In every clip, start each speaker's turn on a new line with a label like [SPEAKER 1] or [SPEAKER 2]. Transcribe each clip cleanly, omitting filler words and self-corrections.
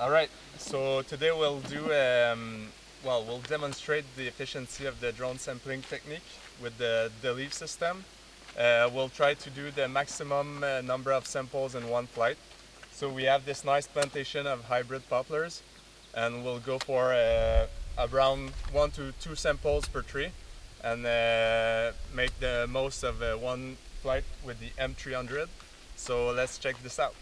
[SPEAKER 1] All right, so today we'll do, we'll demonstrate the efficiency of the drone sampling technique with the DeLeaves system. We'll try to do the maximum number of samples in one flight. So we have this nice plantation of hybrid poplars, and we'll go for around 1 to 2 samples per tree, and make the most of one flight with the M300. So let's check this out.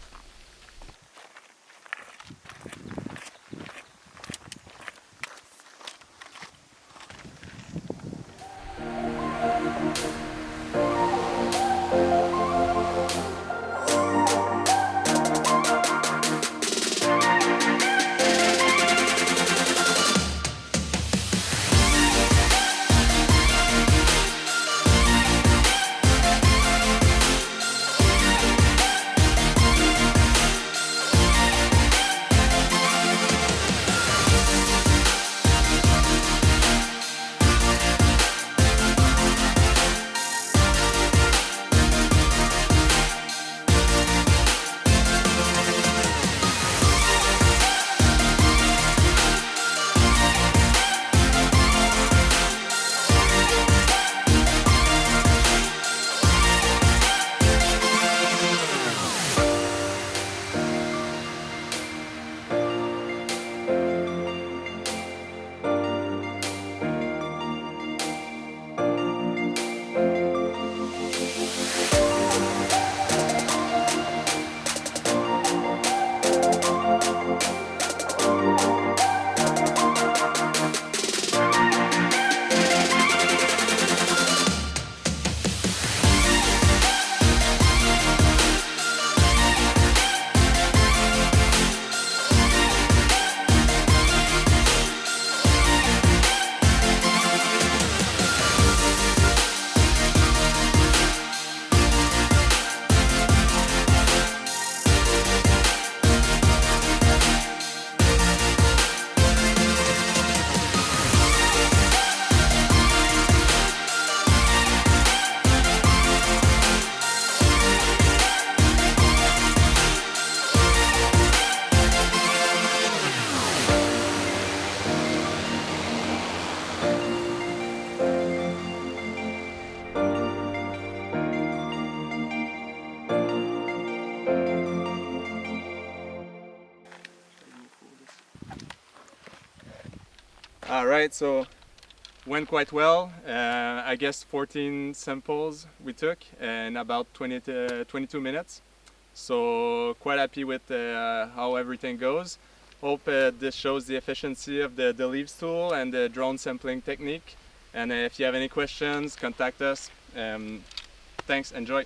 [SPEAKER 1] All right, so went quite well. I guess 14 samples we took in about 22 minutes. So quite happy with how everything goes. Hope this shows the efficiency of the DeLeaves tool and the drone sampling technique. And if you have any questions, contact us. Thanks, enjoy.